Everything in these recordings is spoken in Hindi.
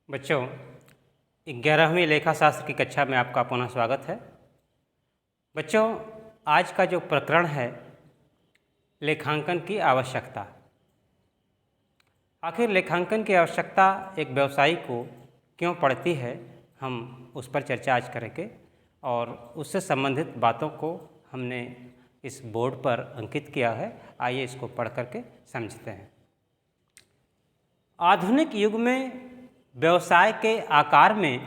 बच्चों, 11वीं लेखा शास्त्र की कक्षा में आपका पुनः स्वागत है। बच्चों, आज का जो प्रकरण है लेखांकन की आवश्यकता। आखिर लेखांकन की आवश्यकता एक व्यवसायी को क्यों पड़ती है, हम उस पर चर्चा आज करेंगे और उससे संबंधित बातों को हमने इस बोर्ड पर अंकित किया है। आइए इसको पढ़ करके समझते हैं। आधुनिक युग में व्यवसाय के आकार में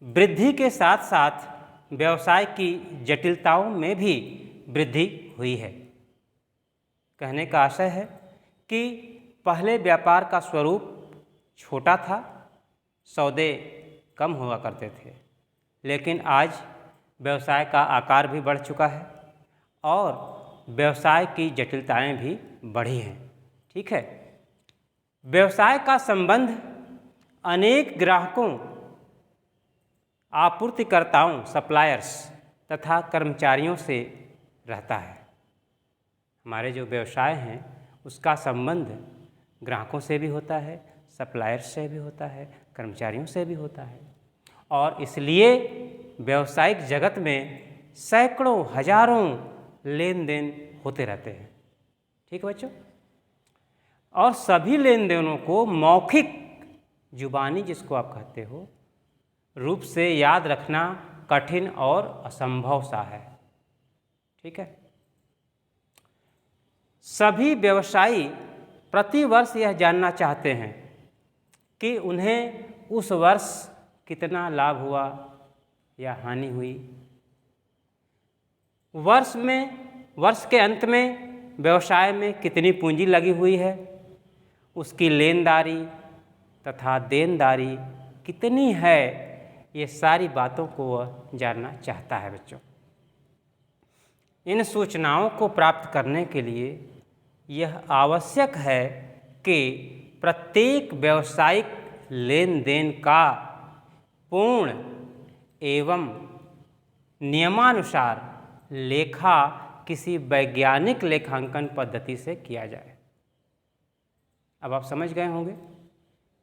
वृद्धि के साथ साथ व्यवसाय की जटिलताओं में भी वृद्धि हुई है। कहने का आशय है कि पहले व्यापार का स्वरूप छोटा था, सौदे कम हुआ करते थे, लेकिन आज व्यवसाय का आकार भी बढ़ चुका है और व्यवसाय की जटिलताएं भी बढ़ी हैं। ठीक है, व्यवसाय का संबंध अनेक ग्राहकों, आपूर्तिकर्ताओं, सप्लायर्स तथा कर्मचारियों से रहता है। हमारे जो व्यवसाय हैं उसका संबंध ग्राहकों से भी होता है, सप्लायर्स से भी होता है, कर्मचारियों से भी होता है और इसलिए व्यावसायिक जगत में सैकड़ों हजारों लेन देन होते रहते हैं। ठीक है बच्चों, और सभी लेन देनों को मौखिक, जुबानी जिसको आप कहते हो, रूप से याद रखना कठिन और असंभव सा है। ठीक है, सभी व्यवसायी प्रति वर्ष यह जानना चाहते हैं कि उन्हें उस वर्ष कितना लाभ हुआ या हानि हुई। वर्ष के अंत में व्यवसाय में कितनी पूंजी लगी हुई है, उसकी लेनदारी तथा देनदारी कितनी है, ये सारी बातों को वह जानना चाहता है। बच्चों, इन सूचनाओं को प्राप्त करने के लिए यह आवश्यक है कि प्रत्येक व्यावसायिक लेन देन का पूर्ण एवं नियमानुसार लेखा किसी वैज्ञानिक लेखांकन पद्धति से किया जाए। अब आप समझ गए होंगे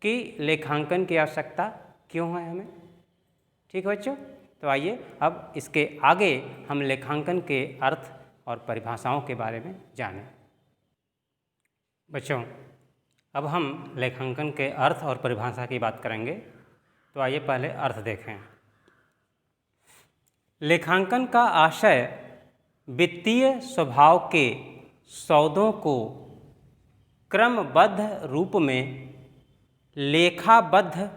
कि लेखांकन की आवश्यकता क्यों है हमें। ठीक है बच्चों, तो आइए अब इसके आगे हम लेखांकन के अर्थ और परिभाषाओं के बारे में जानें। बच्चों, अब हम लेखांकन के अर्थ और परिभाषा की बात करेंगे, तो आइए पहले अर्थ देखें। लेखांकन का आशय वित्तीय स्वभाव के सौदों को क्रमबद्ध रूप में लेखाबद्ध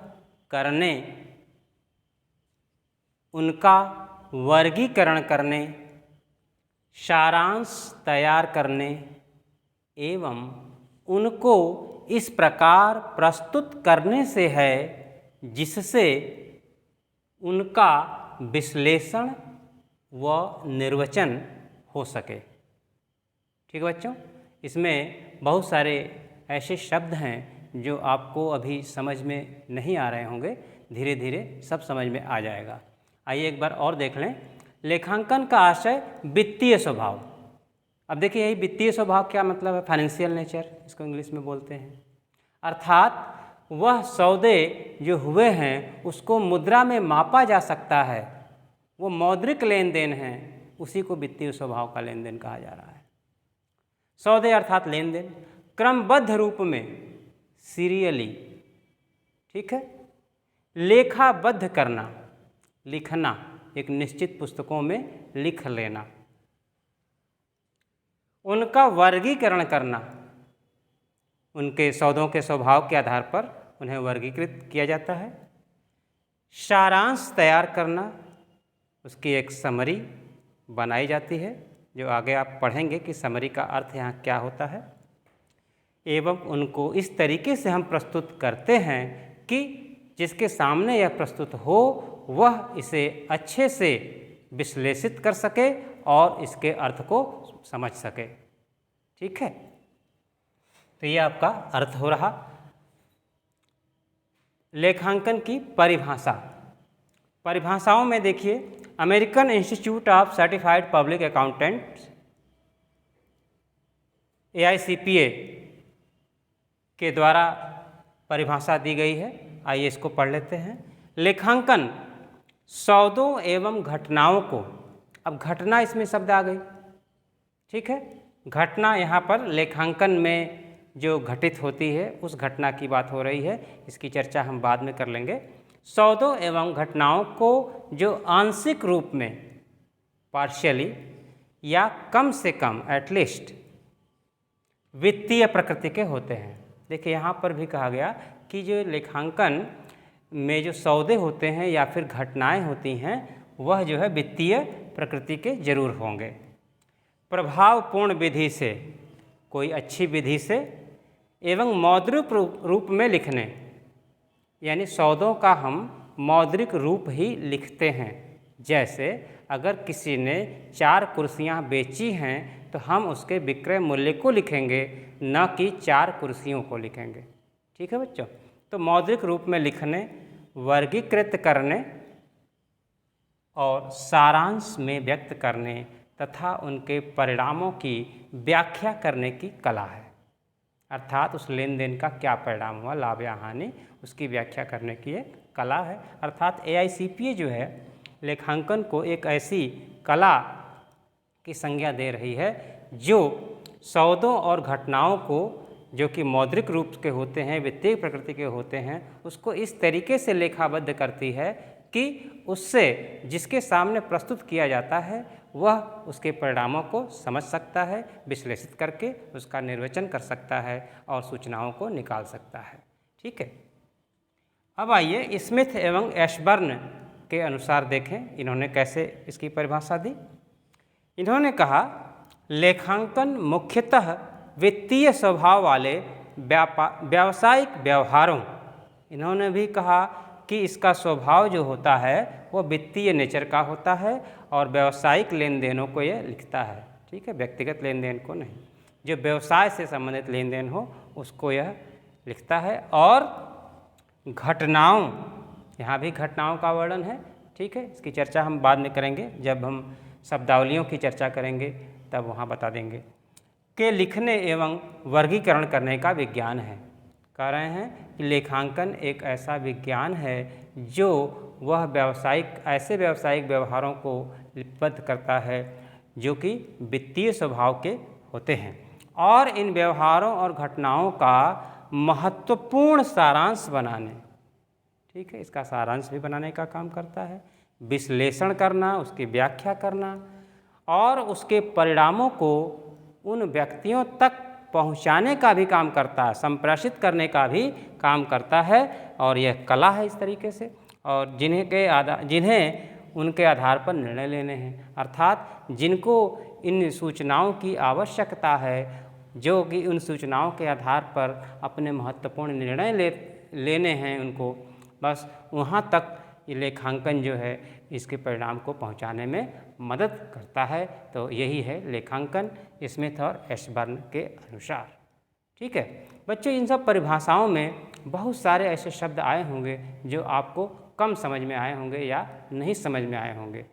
करने, उनका वर्गीकरण करने, सारांश तैयार करने एवं उनको इस प्रकार प्रस्तुत करने से है जिससे उनका विश्लेषण व निर्वचन हो सके। ठीक है बच्चों, इसमें बहुत सारे ऐसे शब्द हैं जो आपको अभी समझ में नहीं आ रहे होंगे, धीरे धीरे सब समझ में आ जाएगा। आइए एक बार और देख लें। लेखांकन का आशय वित्तीय स्वभाव। अब देखिए, यही वित्तीय स्वभाव क्या मतलब है? फाइनेंशियल नेचर इसको इंग्लिश में बोलते हैं। अर्थात वह सौदे जो हुए हैं उसको मुद्रा में मापा जा सकता है, वो मौद्रिक लेन देन है, उसी को वित्तीय स्वभाव का लेन देन कहा जा रहा है। सौदे अर्थात लेन देन क्रमबद्ध रूप में, सीरियली। ठीक है, लेखाबद्ध करना, लिखना, एक निश्चित पुस्तकों में लिख लेना। उनका वर्गीकरण करना, उनके सौदों के स्वभाव के आधार पर उन्हें वर्गीकृत किया जाता है। सारांश तैयार करना, उसकी एक समरी बनाई जाती है, जो आगे आप पढ़ेंगे कि समरी का अर्थ यहाँ क्या होता है। एवं उनको इस तरीके से हम प्रस्तुत करते हैं कि जिसके सामने यह प्रस्तुत हो वह इसे अच्छे से विश्लेषित कर सके और इसके अर्थ को समझ सके। ठीक है, तो ये आपका अर्थ हो रहा। लेखांकन की परिभाषा। परिभाषाओं में देखिए, American institute of certified public accountants AICPA के द्वारा परिभाषा दी गई है आइए इसको पढ़ लेते हैं। लेखांकन सौदों एवं घटनाओं को, अब घटना इसमें शब्द आ गई, ठीक है। घटना यहाँ पर लेखांकन में जो घटित होती है उस घटना की बात हो रही है, इसकी चर्चा हम बाद में कर लेंगे। सौदों एवं घटनाओं को जो आंशिक रूप में, पार्शियली या कम से कम एटलीस्ट वित्तीय प्रकृति के होते हैं। देखिए यहाँ पर भी कहा गया कि जो लेखांकन में जो सौदे होते हैं या फिर घटनाएं होती हैं वह जो है वित्तीय प्रकृति के जरूर होंगे। प्रभावपूर्ण विधि से, कोई अच्छी विधि से एवं मौद्रिक रूप में लिखने, यानी सौदों का हम मौद्रिक रूप ही लिखते हैं। जैसे अगर किसी ने 4 कुर्सियां बेची हैं तो हम उसके विक्रय मूल्य को लिखेंगे, न कि 4 कुर्सियों को लिखेंगे, ठीक है बच्चों। तो मौद्रिक रूप में लिखने, वर्गीकृत करने और सारांश में व्यक्त करने तथा उनके परिणामों की व्याख्या करने की कला है। अर्थात उस लेन देन का क्या परिणाम हुआ, लाभ या हानि, उसकी व्याख्या करने की एक कला है। अर्थात AICPA जो है लेखांकन को एक ऐसी कला की संज्ञा दे रही है जो सौदों और घटनाओं को, जो कि मौद्रिक रूप के होते हैं, वित्तीय प्रकृति के होते हैं, उसको इस तरीके से लेखाबद्ध करती है कि उससे जिसके सामने प्रस्तुत किया जाता है वह उसके परिणामों को समझ सकता है, विश्लेषित करके उसका निर्वचन कर सकता है और सूचनाओं को निकाल सकता है, ठीक है। अब आइए स्मिथ एवं एशबर्न के अनुसार देखें इन्होंने कैसे इसकी परिभाषा दी। इन्होंने कहा लेखांकन मुख्यतः वित्तीय स्वभाव वाले व्यावसायिक व्यवहारों, इन्होंने भी कहा कि इसका स्वभाव जो होता है वो वित्तीय नेचर का होता है और व्यावसायिक लेन देनों को ये लिखता है, ठीक है, व्यक्तिगत लेन देन को नहीं। जो व्यवसाय से संबंधित लेन देन हो उसको यह लिखता है। और घटनाओं, यहाँ भी घटनाओं का वर्णन है, ठीक है, इसकी चर्चा हम बाद में करेंगे, जब हम शब्दावलियों की चर्चा करेंगे तब वहाँ बता देंगे। के लिखने एवं वर्गीकरण करने का विज्ञान है। कह रहे हैं कि लेखांकन एक ऐसा विज्ञान है जो वह ऐसे व्यावसायिक व्यवहारों को लिपिबद्ध करता है जो कि वित्तीय स्वभाव के होते हैं और इन व्यवहारों और घटनाओं का महत्वपूर्ण सारांश बनाने, ठीक है, इसका सारांश भी बनाने का काम करता है, विश्लेषण करना, उसकी व्याख्या करना और उसके परिणामों को उन व्यक्तियों तक पहुंचाने का भी काम करता है, संप्रेषित करने का भी काम करता है। और यह कला है इस तरीके से, और जिन्हें उनके आधार पर निर्णय लेने हैं, अर्थात जिनको इन सूचनाओं की आवश्यकता है, जो कि उन सूचनाओं के आधार पर अपने महत्वपूर्ण निर्णय लेने हैं उनको, बस वहाँ तक ये लेखांकन जो है इसके परिणाम को पहुंचाने में मदद करता है। तो यही है लेखांकन स्मिथ और एशबर्न के अनुसार, ठीक है बच्चों। इन सब परिभाषाओं में बहुत सारे ऐसे शब्द आए होंगे जो आपको कम समझ में आए होंगे या नहीं समझ में आए होंगे,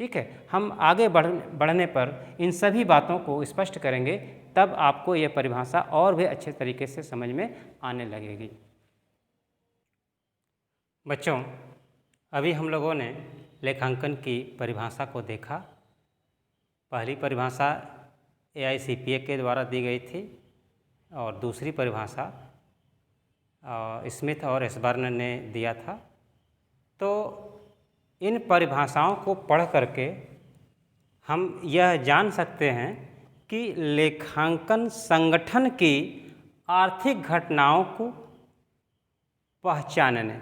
ठीक है। हम आगे बढ़ने पर इन सभी बातों को स्पष्ट करेंगे, तब आपको ये परिभाषा और भी अच्छे तरीके से समझ में आने लगेगी। बच्चों, अभी हम लोगों ने लेखांकन की परिभाषा को देखा। पहली परिभाषा AICPA के द्वारा दी गई थी और दूसरी परिभाषा स्मिथ और एशबर्न ने दिया था। तो इन परिभाषाओं को पढ़ करके हम यह जान सकते हैं कि लेखांकन संगठन की आर्थिक घटनाओं को पहचानने,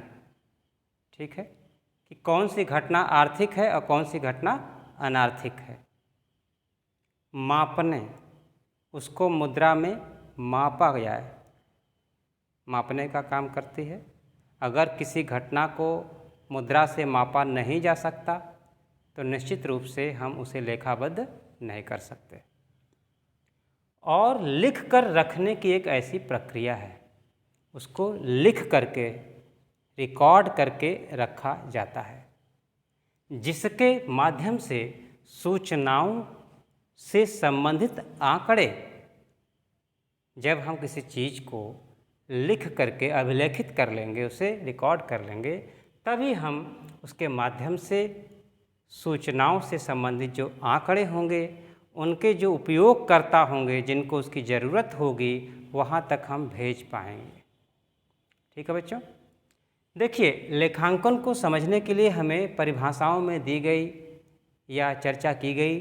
ठीक है, कि कौन सी घटना आर्थिक है और कौन सी घटना अनार्थिक है, मापने, उसको मुद्रा में मापा जाए, मापने का काम करती है। अगर किसी घटना को मुद्रा से मापा नहीं जा सकता तो निश्चित रूप से हम उसे लेखाबद्ध नहीं कर सकते। और लिख कर रखने की एक ऐसी प्रक्रिया है, उसको लिख करके रिकॉर्ड करके रखा जाता है, जिसके माध्यम से सूचनाओं से संबंधित आंकड़े, जब हम किसी चीज़ को लिख करके अभिलेखित कर लेंगे, उसे रिकॉर्ड कर लेंगे, तभी हम उसके माध्यम से सूचनाओं से संबंधित जो आंकड़े होंगे, उनके जो उपयोगकर्ता होंगे, जिनको उसकी ज़रूरत होगी, वहाँ तक हम भेज पाएंगे। ठीक है बच्चों। देखिए, लेखांकन को समझने के लिए हमें परिभाषाओं में दी गई या चर्चा की गई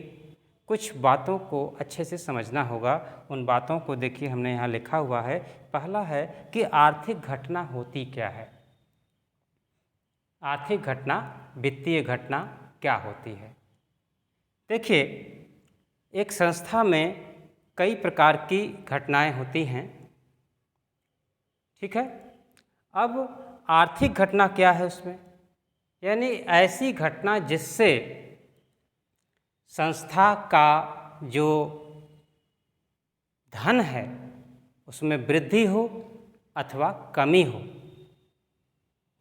कुछ बातों को अच्छे से समझना होगा। उन बातों को देखिए, हमने यहाँ लिखा हुआ है। पहला है कि आर्थिक घटना होती क्या है। आर्थिक घटना, वित्तीय घटना क्या होती है। देखिए, एक संस्था में कई प्रकार की घटनाएं होती हैं। ठीक है। अब आर्थिक घटना क्या है उसमें, यानी ऐसी घटना जिससे संस्था का जो धन है उसमें वृद्धि हो अथवा कमी हो,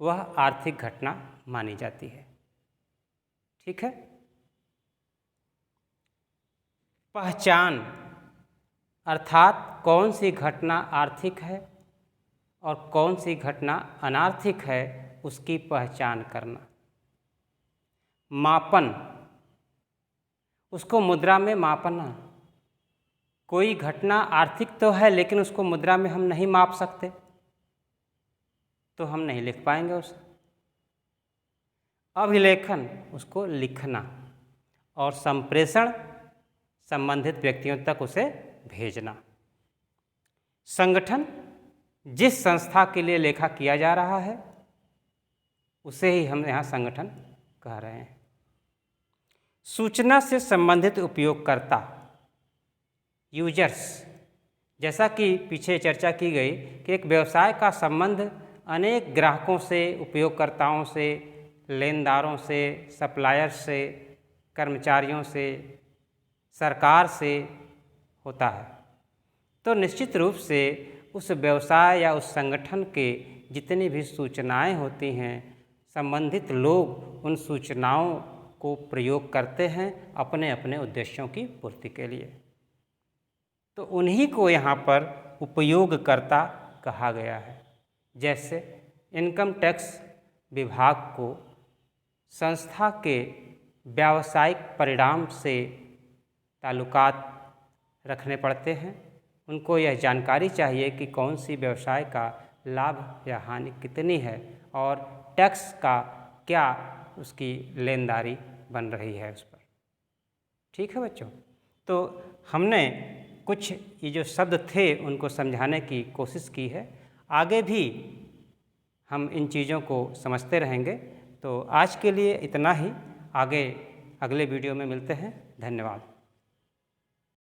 वह आर्थिक घटना मानी जाती है। ठीक है। पहचान, अर्थात कौन सी घटना आर्थिक है और कौन सी घटना अनार्थिक है, उसकी पहचान करना। मापन, उसको मुद्रा में मापना। कोई घटना आर्थिक तो है लेकिन उसको मुद्रा में हम नहीं माप सकते, तो हम नहीं लिख पाएंगे उसे। अभिलेखन, उसको लिखना, और संप्रेषण, संबंधित व्यक्तियों तक उसे भेजना। संगठन, जिस संस्था के लिए लेखा किया जा रहा है उसे ही हम यहाँ संगठन कह रहे हैं। सूचना से संबंधित उपयोगकर्ता, यूजर्स, जैसा कि पीछे चर्चा की गई कि एक व्यवसाय का संबंध अनेक ग्राहकों से, उपयोगकर्ताओं से, लेनदारों से, सप्लायर्स से, कर्मचारियों से, सरकार से होता है। तो निश्चित रूप से उस व्यवसाय या उस संगठन के जितनी भी सूचनाएं होती हैं, संबंधित लोग उन सूचनाओं को प्रयोग करते हैं अपने अपने उद्देश्यों की पूर्ति के लिए। तो उन्हीं को यहाँ पर उपयोगकर्ता कहा गया है। जैसे इनकम टैक्स विभाग को संस्था के व्यावसायिक परिणाम से ताल्लुकात रखने पड़ते हैं। उनको यह जानकारी चाहिए कि कौन सी व्यवसाय का लाभ या हानि कितनी है और टैक्स का क्या उसकी लेनदारी बन रही है उस पर। ठीक है बच्चों। तो हमने कुछ ये जो शब्द थे उनको समझाने की कोशिश की है। आगे भी हम इन चीज़ों को समझते रहेंगे। तो आज के लिए इतना ही। आगे अगले वीडियो में मिलते हैं। धन्यवाद।